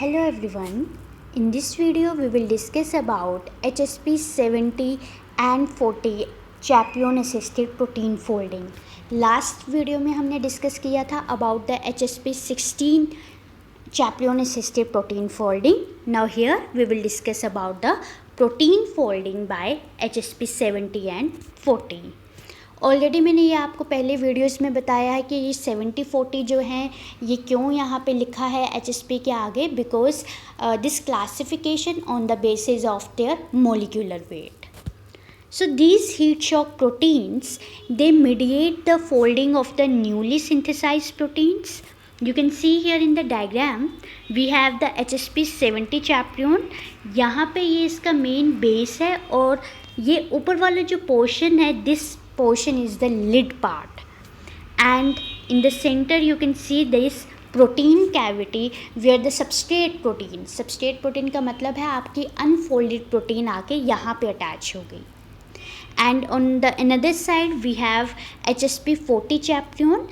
Hello everyone. In this video we will discuss about HSP 70 and 40 chaperone assisted protein folding. Last video में हमने discuss किया था about the HSP 16 chaperone assisted protein folding. Now here we will discuss about the protein folding by HSP 70 and 40. Already मैंने ये आपको पहले videos में बताया है कि ये 70-40 जो हैं ये क्यों यहाँ पे लिखा है HSP के आगे, because this classification on the basis of their molecular weight. So these heat shock proteins, they mediate the folding of the newly synthesized proteins. You can see here in the diagram we have the HSP 70 chaperone. यहाँ पे ये इसका main base है और ये ऊपर वाला जो पोर्शन है, this portion is the lid part, and in the center you can see this protein cavity where the substrate protein का मतलब है आपकी unfolded protein आके यहाँ पे attach हो गई. And on the another side we have HSP 40 chaperone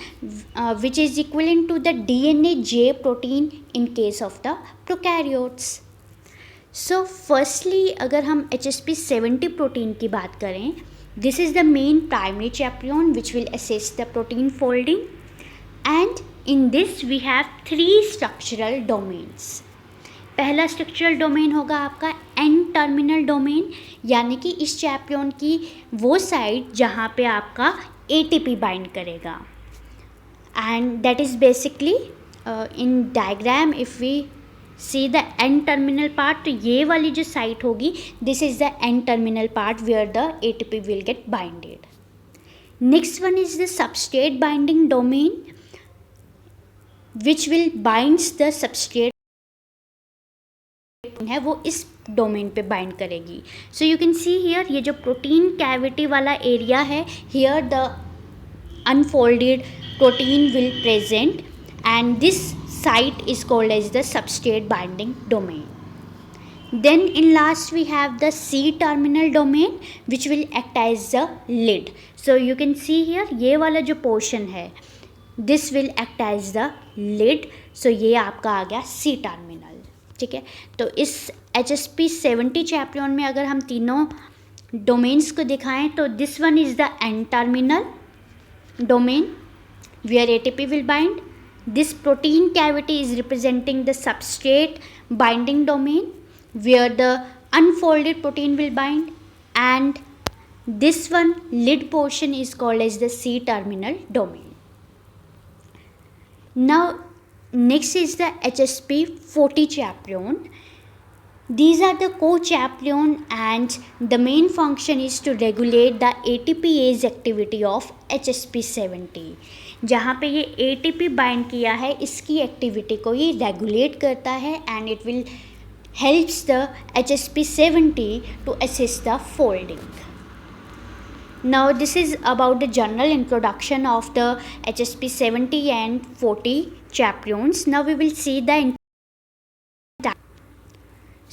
which is equivalent to the DNA J protein in case of the prokaryotes. So firstly अगर हम HSP 70 protein की बात करें, this is the main primary chaperone which will assist the protein folding, and in this we have three structural domains. पहला structural domain होगा आपका N terminal domain, यानी कि इस चैपरियन की वो साइड जहाँ पे आपका ATP बाइंड करेगा, and that is basically in diagram if we see the N terminal part, तो ये वाली जो साइट होगी this is the N terminal part where the ATP will get binded. Next one is the substrate binding domain which will binds the substrate है वो इस domain पे bind करेगी. So you can see here ये जो protein cavity वाला area है, here the unfolded protein will present and this site is called as the substrate binding domain. Then in last we have the C terminal domain which will act as the lid. So you can see here ये वाला जो portion है this will act as the lid. So ये आपका आ गया C terminal. ठीक है, तो इस HSP 70 chaperone में अगर हम तीनों domains को दिखाएं तो this one is the N terminal domain where ATP will bind. This protein cavity is representing the substrate binding domain where the unfolded protein will bind, and this one lid portion is called as the C terminal domain. Now next is the HSP 40 chaperone. These are the co-chaperone and the main function is to regulate the ATPase activity of HSP 70. जहाँ पे ये ATP bind किया है इसकी activity को ये regulate करता है and it will helps the HSP 70 to assist the folding. Now this is about the general introduction of the HSP 70 and 40 chaperones. Now we will see the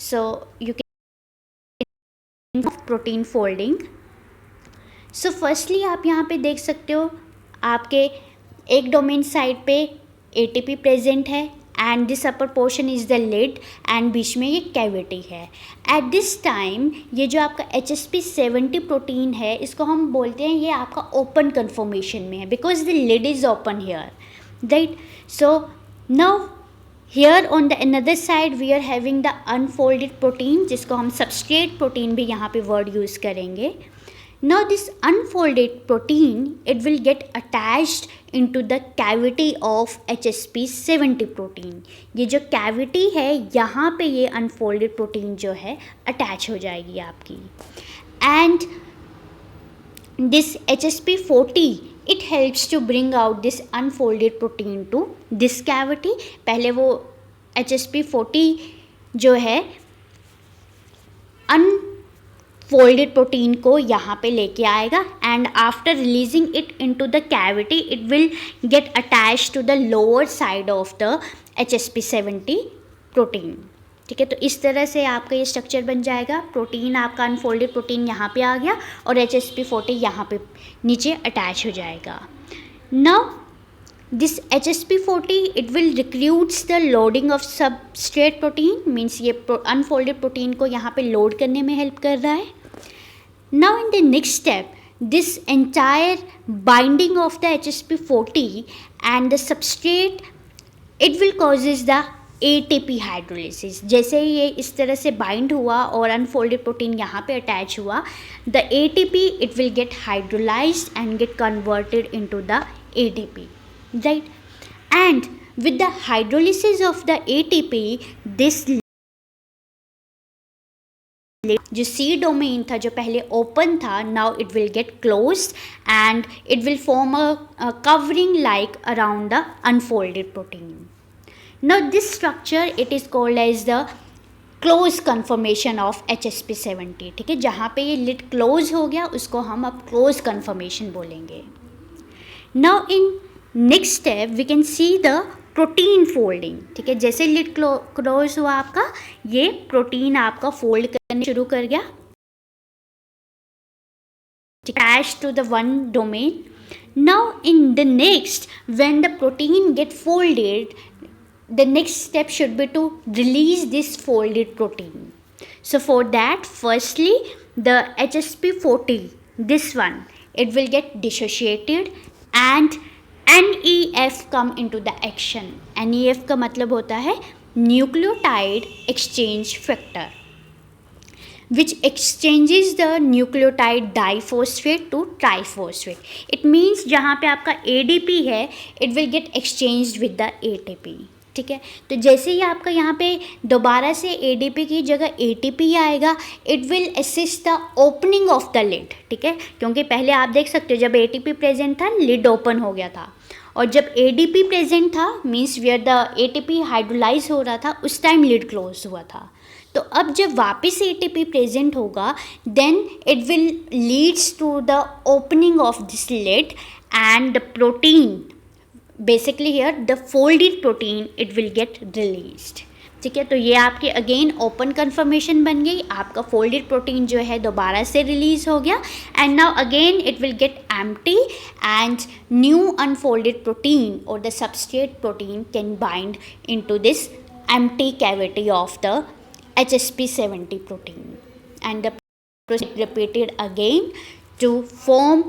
so you can of protein folding. So firstly आप यहाँ पे देख सकते हो आपके एक domain side पे ATP present है and this upper portion is the lid and बीच में ये कैविटी है. एट दिस टाइम ये जो आपका HSP 70 प्रोटीन है इसको हम बोलते हैं ये आपका ओपन कन्फॉर्मेशन में है because the lid is open here, right. So now here on the another side we are having the unfolded protein जिसको हम सबस्ट्रेट प्रोटीन भी यहाँ पे वर्ड यूज़ करेंगे. Now this unfolded protein it will get attached into the cavity of HSP 70 protein. ये जो cavity है यहाँ पे ये unfolded protein जो है attach हो जाएगी आपकी, and this HSP 40 it helps to bring out this unfolded protein to this cavity. पहले वो HSP 40 जो है फोल्डेड प्रोटीन को यहाँ पे लेके आएगा and after releasing it into the cavity it will get attach to the lower side of the HSP 70 protein. ठीक है, तो इस तरह से आपका ये स्ट्रक्चर बन जाएगा. प्रोटीन आपका अनफोल्डेड प्रोटीन यहाँ पे आ गया और HSP 40 यहाँ पे नीचे अटैच हो जाएगा. Now This HSP40 it will recruits the loading of substrate protein, means ये unfolded protein को यहाँ पे load करने में help कर रहा है. Now in the next step, this entire binding of the HSP40 and the substrate, it will causes the ATP hydrolysis. जैसे ये इस तरह से bind हुआ और unfolded protein यहाँ पे attach हुआ, the ATP it will get hydrolyzed and get converted into the ATP, right? And with the hydrolysis of the ATP, this जो सी डोमेन था जो पहले ओपन था, now it will get closed and it will form a covering like around the unfolded protein. Now this structure it is called as the close conformation of HSP70. ठीक है, जहाँ पे ये लिड क्लोज हो गया उसको हम अब क्लोज कन्फर्मेशन बोलेंगे. Now in next step we can see the protein folding. ठीक है, जैसे लिड क्लोज हुआ आपका, ये प्रोटीन आपका फोल्ड करने शुरू कर गया attached to the one domain. Now in the next, when the protein get folded, the next step should be to release this folded protein. So for that, firstly the HSP40, this one, it will get dissociated and NEF come into the action. NEF का मतलब होता है nucleotide exchange factor, which exchanges the nucleotide diphosphate to triphosphate. It means जहाँ पे आपका ADP है, it will get exchanged with the ATP. ठीक है, तो जैसे ही आपका यहाँ पे दोबारा से ADP की जगह ATP आएगा, it will assist the opening of the lid. ठीक है, क्योंकि पहले आप देख सकते हो जब ATP प्रेजेंट था lid ओपन हो गया था, और जब ADP प्रेजेंट था means where the ATP hydrolyse हो रहा था, उस टाइम लिड क्लोज हुआ था. तो अब जब वापस ATP प्रेजेंट होगा, then it will leads to the opening of this lid and the protein, basically here the folded protein, it will get released. ठीक है, तो ये आपकी अगेन ओपन कन्फर्मेशन बन गई, आपका फोल्डेड प्रोटीन जो है दोबारा से रिलीज हो गया, and now again it will get empty and new unfolded protein और the substrate protein can bind into this empty cavity of the HSP70 protein, and the process repeated again to form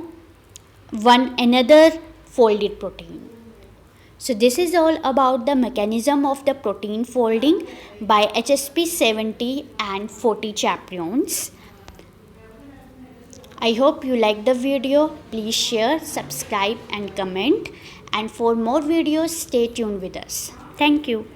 one another folded protein. So this is all about the mechanism of the protein folding by HSP70 and 40 chaperones. I hope you like the video. Please share, subscribe and comment, and for more videos stay tuned with us. Thank you.